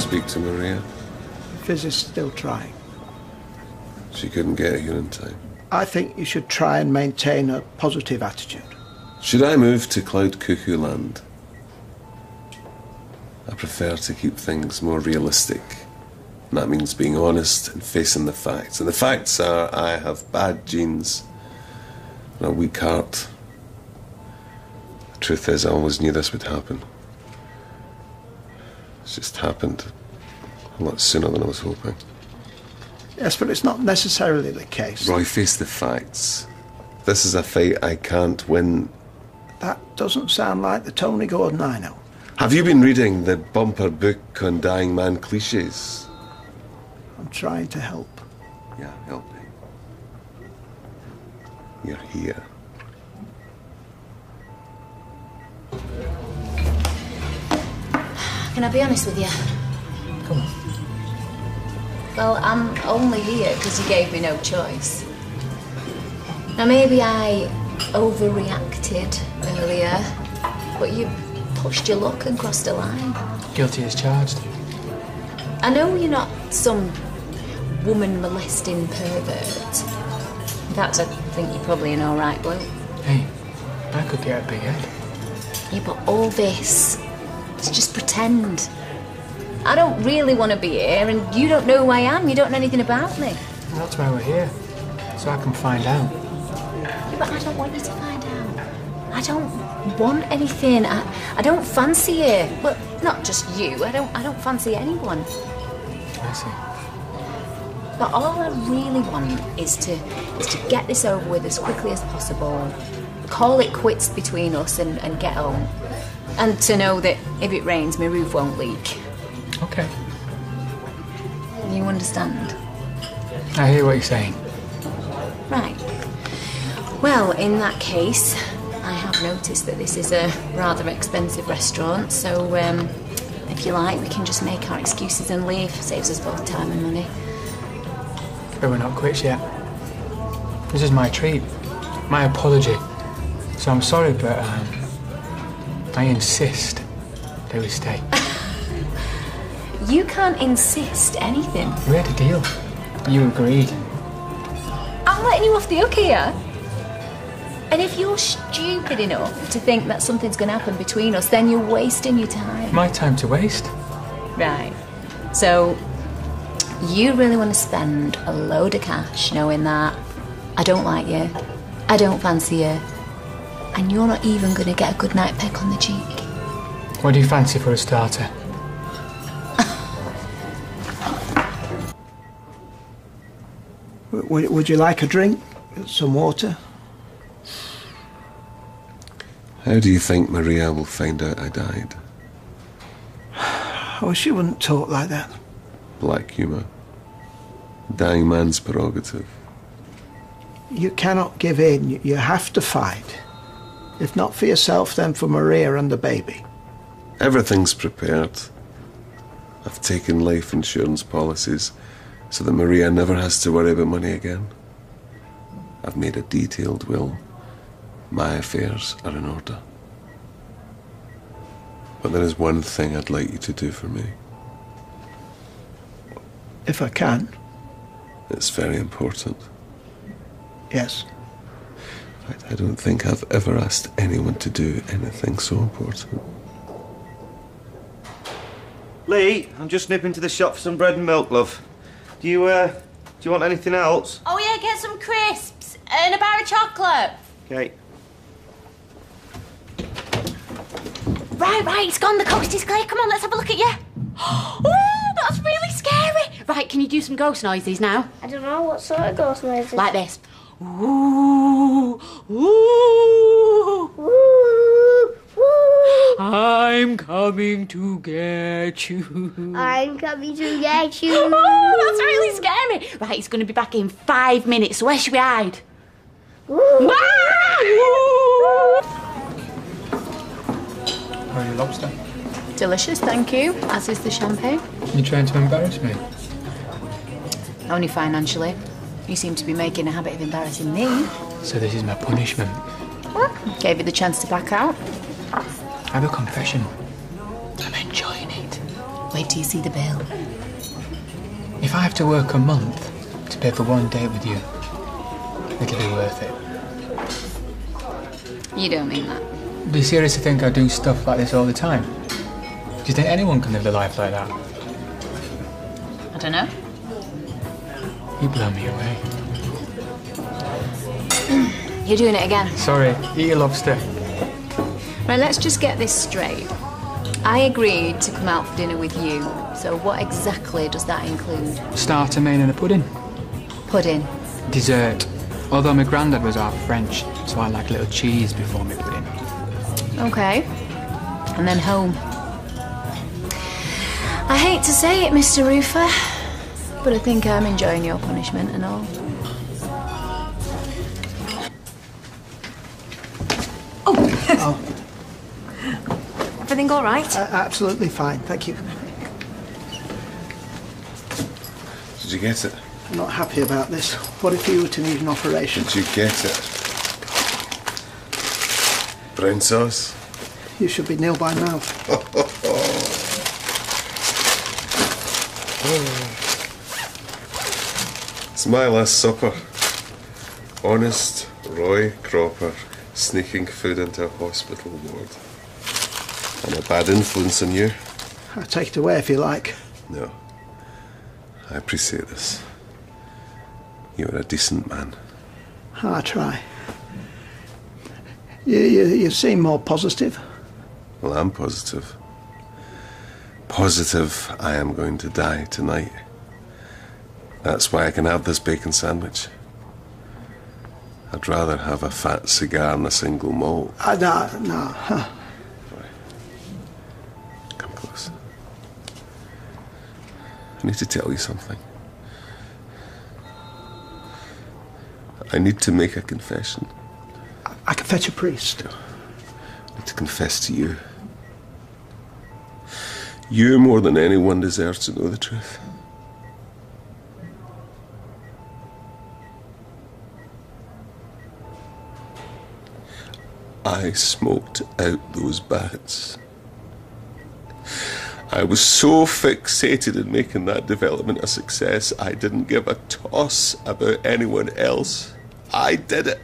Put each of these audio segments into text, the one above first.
speak to Maria? Fizz is still trying. She couldn't get here in time. I think you should try and maintain a positive attitude. Should I move to Cloud Cuckoo Land? I prefer to keep things more realistic. And that means being honest and facing the facts. And the facts are I have bad genes and a weak heart. The truth is I always knew this would happen. It's just happened a lot sooner than I was hoping. Yes, but it's not necessarily the case. Roy, face the facts. This is a fight I can't win. That doesn't sound like the Tony Gordon I know. Have you been reading the bumper book on dying man cliches? I'm trying to help. Yeah, help me. You're here. Can I be honest with you? Come on. Well, I'm only here because you gave me no choice. Now, maybe I overreacted earlier, but you pushed your luck and crossed a line. Guilty as charged. I know you're not some woman-molesting pervert. In fact, I think you're probably an alright bloke. Hey, I could get a big head. Yeah, but all this, it's just pretend. I don't really want to be here, and you don't know who I am. You don't know anything about me. Well, that's why we're here, so I can find out. Yeah, but I don't want you to find out. I don't want anything. I don't fancy you. Well, not just you. I don't fancy anyone. I see. But all I really want is to get this over with as quickly as possible, call it quits between us and get home. And to know that if it rains, my roof won't leak. Okay. You understand? I hear what you're saying. Right. Well, in that case, I have noticed that this is a rather expensive restaurant, so if you like, we can just make our excuses and leave. Saves us both time and money. But we're not quits yet. This is my treat, my apology. So I'm sorry, but I insist that we stay. You can't insist anything. We had a deal. You agreed. I'm letting you off the hook here. And if you're stupid enough to think that something's going to happen between us, then you're wasting your time. My time to waste. Right. So, you really want to spend a load of cash knowing that I don't like you, I don't fancy you, and you're not even going to get a good night peck on the cheek. What do you fancy for a starter? Would you like a drink? Some water? How do you think Maria will find out I died? I wish you wouldn't talk like that. Black humour. Dying man's prerogative. You cannot give in. You have to fight. If not for yourself, then for Maria and the baby. Everything's prepared. I've taken life insurance policies so that Maria never has to worry about money again. I've made a detailed will. My affairs are in order. But there is one thing I'd like you to do for me. If I can. It's very important. Yes. In fact, I don't think I've ever asked anyone to do anything so important. Lee, I'm just nipping to the shop for some bread and milk, love. Do you want anything else? Oh yeah, get some crisps and a bar of chocolate. Okay. Right, it's gone. The coast is clear. Come on, let's have a look at you. Oh, that's really scary. Right, can you do some ghost noises now? I don't know, what sort of ghost noises? Like this. Ooh, ooh, Woo, woo. I'm coming to get you. I'm coming to get you. Oh, that's really scary. Right, he's going to be back in 5 minutes. So where should we hide? Woo. How are your lobster? Delicious, thank you, as is the champagne. You trying to embarrass me? Only financially. You seem to be making a habit of embarrassing me. So this is my punishment. Well, gave you the chance to back out. I have a confession. I'm enjoying it. Wait till you see the bill. If I have to work a month to pay for one date with you, it'll be worth it. You don't mean that. Do you seriously think I do stuff like this all the time? Do you think anyone can live a life like that? I don't know. You blow me away. You're doing it again. Sorry, eat your lobster. Right, let's just get this straight. I agreed to come out for dinner with you, so what exactly does that include? Starter, main and a pudding. Pudding. Dessert. Although my granddad was half French, so I like a little cheese before my pudding. Okay. And then home. I hate to say it, Mr. Roofer, but I think I'm enjoying your punishment and all. Oh, Everything all right? absolutely fine, thank you. Did you get it? I'm not happy about this. What if you were to need an operation? Did you get it? Brown sauce? You should be nil by now. It's my last supper. Honest Roy Cropper sneaking food into a hospital ward. I'm a bad influence on you. I'll take it away if you like. No. I appreciate this. You're a decent man. I'll try. You seem more positive. Well, I'm positive. Positive I am going to die tonight. That's why I can have this bacon sandwich. I'd rather have a fat cigar and a single malt. No. Come close. I need to tell you something. I need to make a confession. I can fetch a priest. I need to confess to you. You, more than anyone, deserves to know the truth. I smoked out those bats. I was so fixated in making that development a success, I didn't give a toss about anyone else. I did it.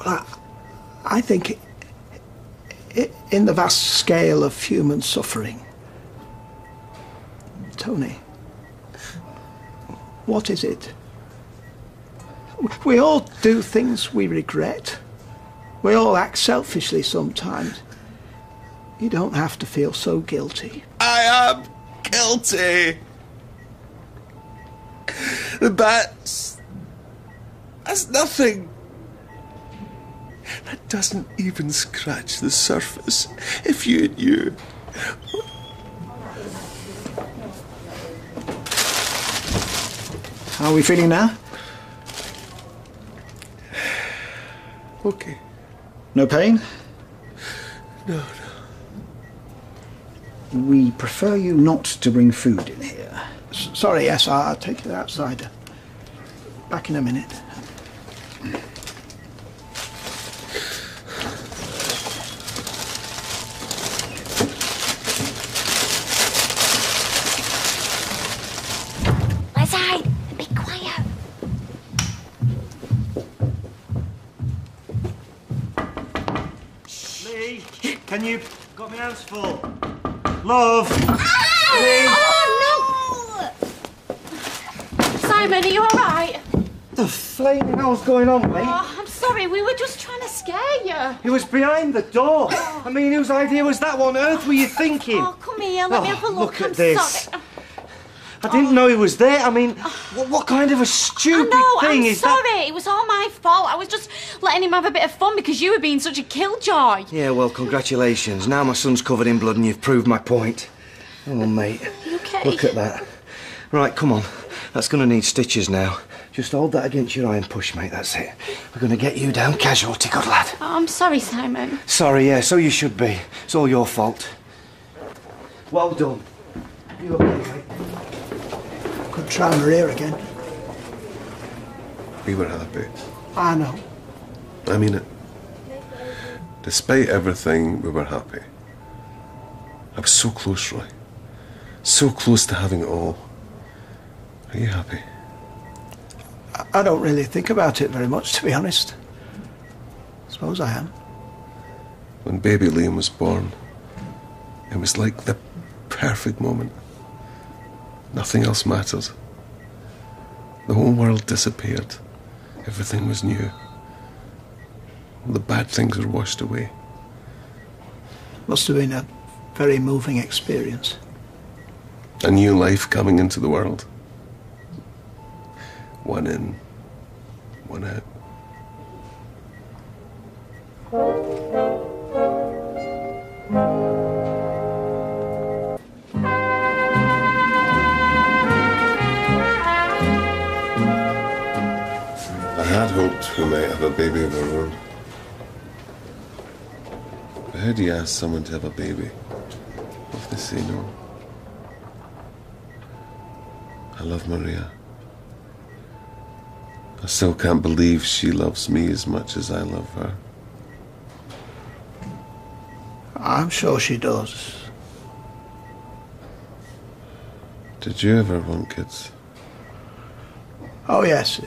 Well, I think in the vast scale of human suffering, Tony, what is it? We all do things we regret. We all act selfishly sometimes. You don't have to feel so guilty. I am guilty. The bats. That's nothing. That doesn't even scratch the surface. If you knew. How are we feeling now? Okay. No pain? No. We prefer you not to bring food in here. Sorry, yes, I'll take it outside. Back in a minute. Let's hide. Be quiet. Lee, can you... got my hands full. Love! Lee! Oh, no! Simon, are you all right? The flaming hell's going on, mate? Oh, I'm sorry. We were just trying to scare you. He was behind the door. I mean, whose idea was that? What on earth were you thinking? Oh, come here. Let me have a look. Look at I'm this. sorry. I didn't know he was there. I mean, what kind of a stupid thing is sorry. that? It was all my fault. I was just letting him have a bit of fun because you were being such a killjoy. Yeah, well, congratulations. Now my son's covered in blood and you've proved my point. Oh, mate. You okay? Look at that. Right, come on. That's going to need stitches now. Just hold that against your eye and push, mate. That's it. We're going to get you down casualty, good lad. Oh, I'm sorry, Simon. Sorry, yeah, so you should be. It's all your fault. Well done. You okay, mate? Could try Maria again. We were happy. I know. I mean it. Despite everything, we were happy. I was so close, Roy. So close to having it all. Are you happy? I don't really think about it very much, to be honest. Suppose I am. When baby Liam was born, it was like the perfect moment. Nothing else mattered. The whole world disappeared. Everything was new. All the bad things were washed away. Must have been a very moving experience. A new life coming into the world. One in, one out. I had hoped we might have a baby of our own. But how do you ask someone to have a baby if they say no? I love Maria. I still can't believe she loves me as much as I love her. I'm sure she does. Did you ever want kids? Oh, yes.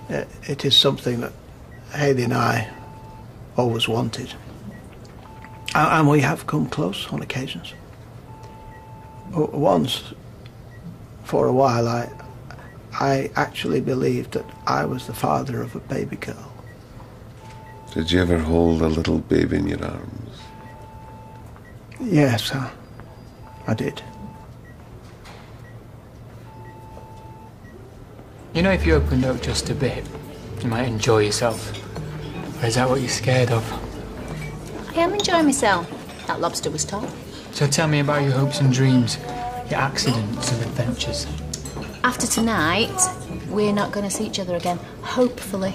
It is something that Hayley and I always wanted. And we have come close on occasions. Once, for a while, I actually believed that I was the father of a baby girl. Did you ever hold a little baby in your arms? Yes, I did. You know, if you opened up just a bit, you might enjoy yourself. Or is that what you're scared of? I am enjoying myself. That lobster was top. So tell me about your hopes and dreams, your accidents and adventures. After tonight, we're not going to see each other again. Hopefully.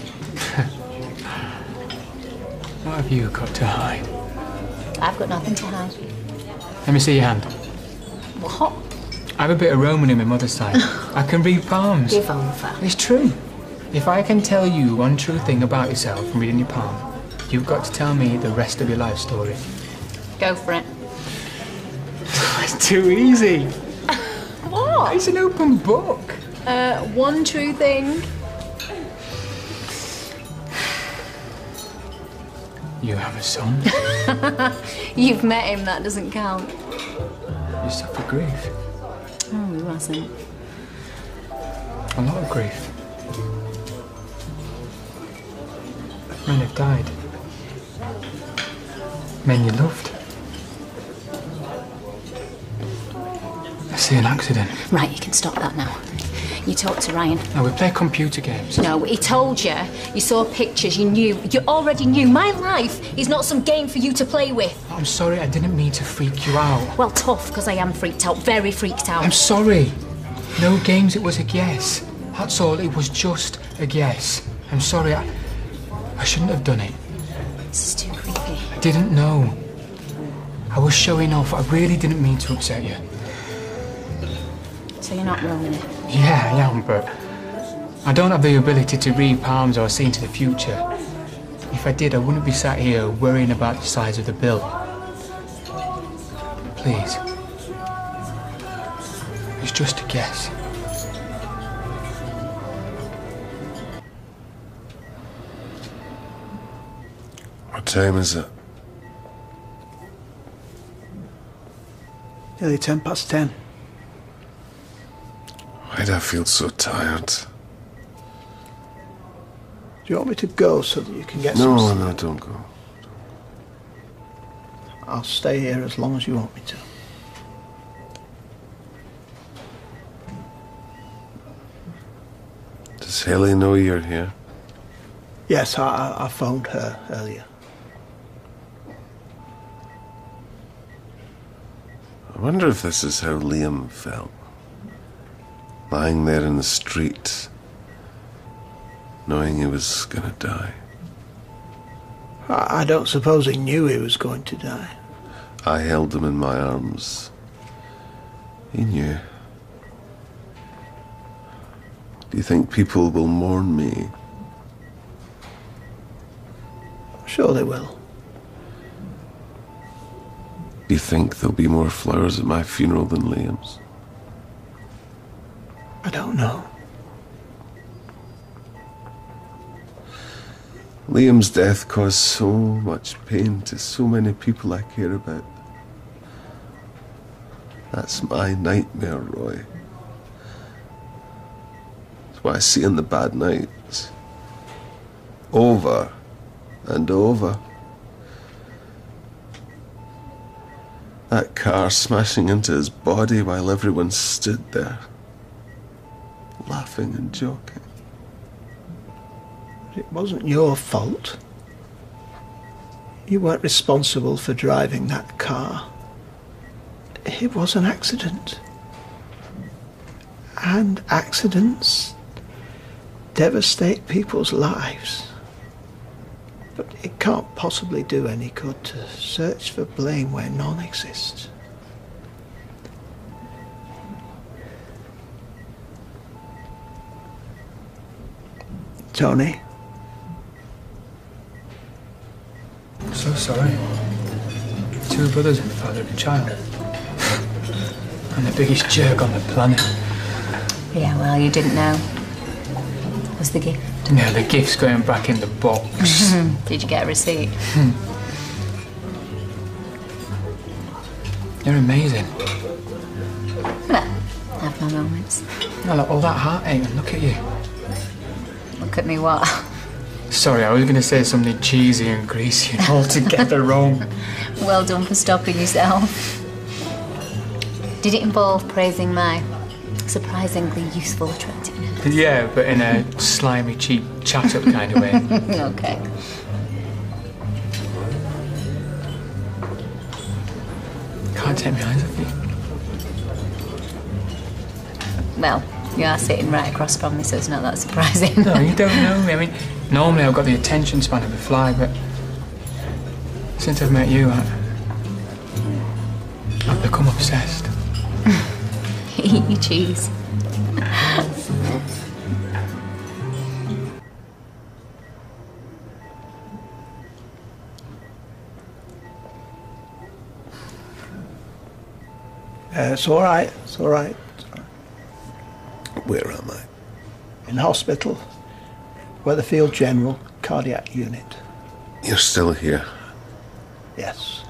What have you got to hide? I've got nothing to hide. Let me see your hand. What? I have a bit of Roman in my mother's side. I can read palms. Give over. It's true. If I can tell you one true thing about yourself from reading your palm, you've got to tell me the rest of your life story. Go for it. It's too easy. What? It's an open book. One true thing. You have a son. You've met him, that doesn't count. You suffer grief. Oh, who hasn't? A lot of grief. Men have died. Men you loved. I see an accident. Right, you can stop that now. You talk to Ryan. No, we play computer games. No, he told you. You saw pictures, you knew. You already knew. My life is not some game for you to play with. I'm sorry, I didn't mean to freak you out. Well, tough, because I am freaked out. Very freaked out. I'm sorry. No games, it was a guess. That's all, it was just a guess. I'm sorry, I shouldn't have done it. This is too creepy. I didn't know. I was showing off. I really didn't mean to upset you. So you're not rolling it? Yeah, I am, but I don't have the ability to read palms or see into the future. If I did, I wouldn't be sat here worrying about the size of the bill. Please. It's just a guess. What time is it? Nearly 10:10. Why do I feel so tired? Do you want me to go so that you can get some sleep? No, don't go. I'll stay here as long as you want me to. Does Haley know you're here? Yes, I phoned her earlier. I wonder if this is how Liam felt. Lying there in the street, knowing he was gonna die. I don't suppose he knew he was going to die. I held him in my arms. He knew. Do you think people will mourn me? Sure they will. Do you think there'll be more flowers at my funeral than Liam's? I don't know. Liam's death caused so much pain to so many people I care about. That's my nightmare, Roy. That's why I see in the bad nights. Over and over. That car smashing into his body while everyone stood there, laughing and joking. It wasn't your fault. You weren't responsible for driving that car. It was an accident. And accidents devastate people's lives. But it can't possibly do any good to search for blame where none exists. Tony? I'm so sorry. 2 brothers and the father of a child. I'm the biggest jerk on the planet. Yeah, well, you didn't know. Was the gift? Yeah, the gift's going back in the box. Did you get a receipt? You're amazing. Well, I have my moments. Oh, look, all that heartache, and look at you. Look at me what? Sorry, I was going to say something cheesy and greasy and altogether wrong. Well done for stopping yourself. Did it involve praising my surprisingly useful attractiveness? Yeah, but in a slimy, cheap, chat-up kind of way. Okay. Can't take my eyes off you. Well, you are sitting right across from me, so it's not that surprising. No, you don't know me. I mean, normally I've got the attention span of a fly, but since I've met you, I've become obsessed. Eat your cheese. It's all right. It's all right. Where am I? In hospital, Weatherfield General Cardiac Unit. You're still here. Yes.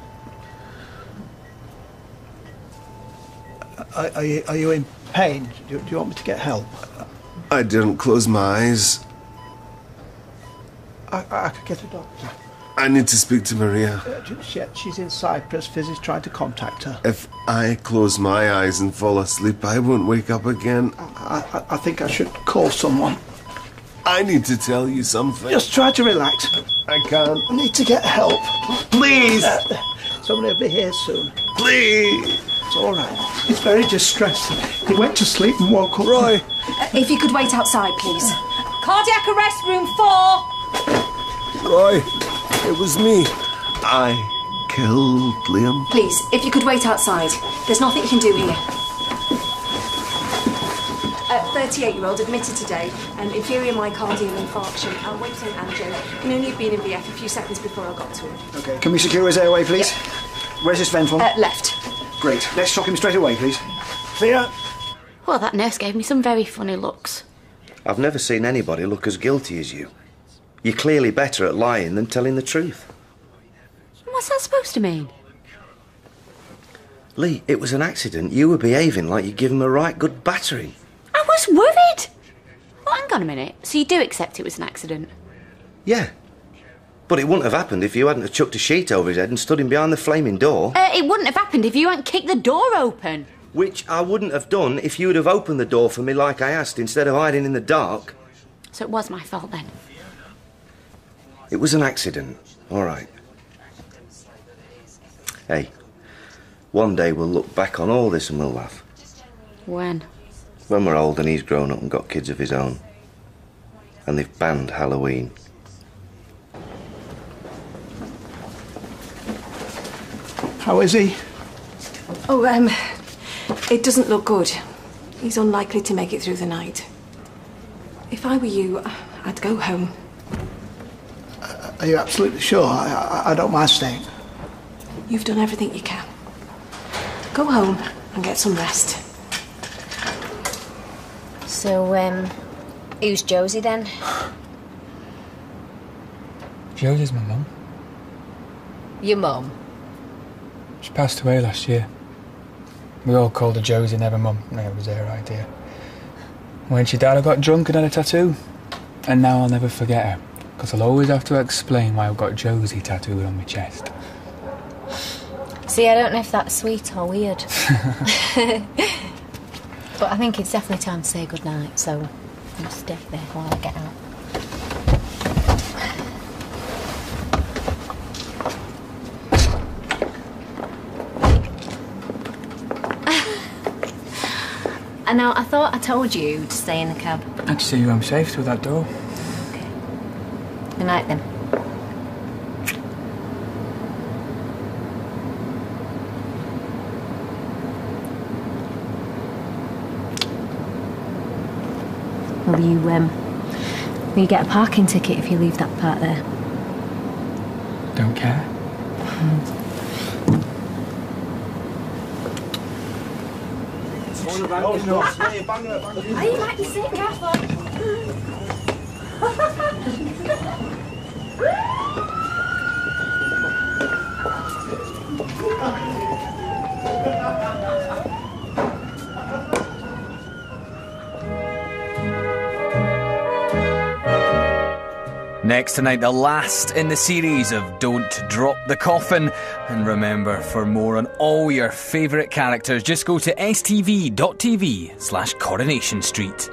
Are you in pain? Do you want me to get help? I didn't close my eyes. I could get a doctor. I need to speak to Maria. She's in Cyprus. Fizz is trying to contact her. If I close my eyes and fall asleep, I won't wake up again. I think I should call someone. I need to tell you something. Just try to relax. I can't. I need to get help. Please! Somebody will be here soon. Please! It's all right. He's very distressed. He went to sleep and woke up. Roy! If you could wait outside, please. Cardiac arrest, room 4. Roy, it was me. I killed Liam. Please, if you could wait outside. There's nothing you can do here. 38-year-old admitted today. Inferior myocardial infarction. I'll wait St. Angelo. Can only have been in VF a few seconds before I got to him. Okay, can we secure his airway, please? Yep. Where's his vent from? Left. Great. Let's shock him straight away, please. Clear. Well, that nurse gave me some very funny looks. I've never seen anybody look as guilty as you. You're clearly better at lying than telling the truth. What's that supposed to mean? Lee, it was an accident. You were behaving like you'd give him a right good battering. I was worried. Well, hang on a minute. So you do accept it was an accident? Yeah. But it wouldn't have happened if you hadn't have chucked a sheet over his head and stood him behind the flaming door. It wouldn't have happened if you hadn't kicked the door open. Which I wouldn't have done if you would have opened the door for me like I asked instead of hiding in the dark. So it was my fault then? It was an accident, all right. Hey, one day we'll look back on all this and we'll laugh. When? When we're old and he's grown up and got kids of his own. And they've banned Halloween. How is he? Oh, it doesn't look good. He's unlikely to make it through the night. If I were you, I'd go home. Are you absolutely sure? I don't mind staying. You've done everything you can. Go home and get some rest. So, who's Josie then? Josie's my mum. Your mum? She passed away last year. We all called her Josie, never Mum. No, it was her idea. When she died, I got drunk and had a tattoo. And now I'll never forget her, because I'll always have to explain why I've got Josie tattooed on my chest. See, I don't know if that's sweet or weird. But I think it's definitely time to say goodnight, so you stay there while I get out. I know, I thought I told you to stay in the cab. I'd see you home safe through that door. Okay. Good night then. Will you get a parking ticket if you leave that part there? Don't care. You might be sick, careful. Next tonight, the last in the series of Don't Drop the Coffin. And remember, for more on all your favourite characters, just go to stv.tv/Coronation Street.